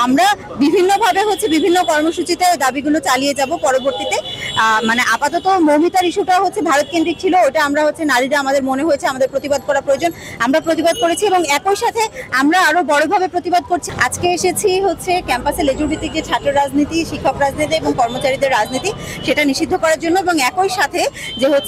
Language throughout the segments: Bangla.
আমরা বিভিন্নভাবে বিভিন্ন কর্মসূচিতে দাবিগুলো চালিয়ে যাব পরবর্তীতে। মানে আপাতত মৌমিতার ইস্যুটা ভারত কেন্দ্রিক ছিল, ওটা আমরা নারীরা আমাদের মনে হয়েছে আমাদের প্রতিবাদ করা প্রয়োজন, আমরা প্রতিবাদ করেছি এবং একই সাথে আমরা আরো বড়ভাবে প্রতিবাদ করছি। আজকে এসেছি ক্যাম্পাসে লেজুর ভিত্তিক যে ছাত্র রাজনীতি, শিক্ষক রাজনীতি এবং কর্মচারীদের রাজনীতি সেটা নিষিদ্ধ করার জন্য, এবং একই সাথে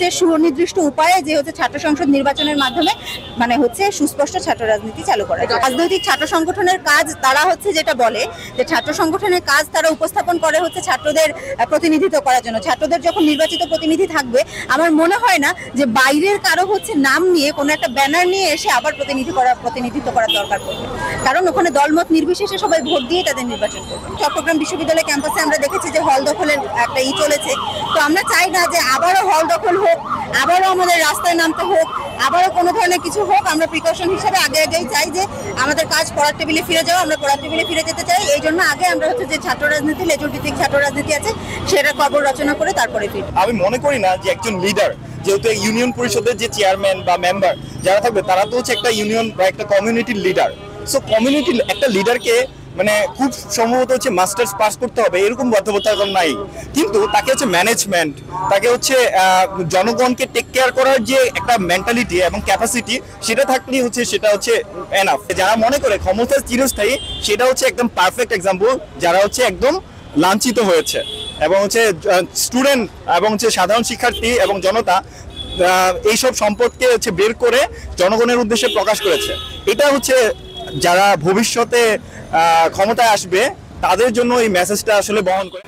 যে সুনির্দিষ্ট উপায়ে যে ছাত্র সংসদ নির্বাচনের মাধ্যমে মানে সুস্পষ্ট ছাত্র রাজনীতি চালু করা। রাজনৈতিক ছাত্র সংগঠনের কাজ তারা যেটা বলে যে ছাত্র সংগঠনের কাজ তারা উপস্থাপন করে ছাত্রদের প্রতিনিধিত্ব করার জন্য। ছাত্রদের যখন নির্বাচিত প্রতিনিধি থাকবে, আমার মনে হয় না যে বাইরের কারো নাম নিয়ে কোনো একটা ব্যানার নিয়ে এসে আবার প্রতিনিধিত্ব করার দরকার পড়বে, কারণ ওখানে দলমত নির্বিশেষে সবাই ভোট দিয়ে তাদের নির্বাচন করবে। চট্টগ্রাম বিশ্ববিদ্যালয় ক্যাম্পাসে আমরা দেখেছি যে হল দখলের একটা চলেছে, তো আমরা চাই না যে আবারও হল দখল হোক, আবারও আমাদের রাস্তায় নামতে হোক, আবারও কোনো ধরনের কিছু হোক। আমরা প্রিকশন হিসেবে আগেই চাই যে আমাদের কাজ পড়ার টেবিলে ফিরে যাওয়া, আমরা পড়ার টেবিলে ফিরে যেতে চাই। এই জন্য আগে আমরা যে ছাত্র রাজনীতি, লেজুর ভিত্তিক ছাত্র রাজনীতি আছে সেটা খবর রচনা করে তারপরে ফিরে। আমি মনে করি না যে একজন লিডার, যেহেতু ইউনিয়ন পরিষদের যে চেয়ারম্যান বা মেম্বার যারা থাকবে তারা তো একটা ইউনিয়ন বা একটা কমিউনিটির লিডার। সো কমিউনিটির একটা লিডারকে মানে খুব সম্ভবত মাস্টার্স পাস করতে হবে এরকম বাধ্যবাধকতা এখন নাই, কিন্তু তাকে ম্যানেজমেন্ট, তাকে জনগণকে টেক কেয়ার করার যে একটা মেন্টালিটি এবং ক্যাপাসিটি সেটা থাকলেই সেটা এনাফ। যারা মনে করে ক্ষমতা চিরস্থায়ী সেটা একদম পারফেক্ট এক্সাম্পল, যারা একদম লাঞ্ছিত হয়েছে এবং স্টুডেন্ট এবং সাধারণ শিক্ষার্থী এবং জনতা এইসব সম্পদকে বের করে জনগণের উদ্দেশ্যে প্রকাশ করেছে। এটা যারা ভবিষ্যতে ক্ষমতায় আসবে তাদের জন্য এই মেসেজটা আসলে বহন করে।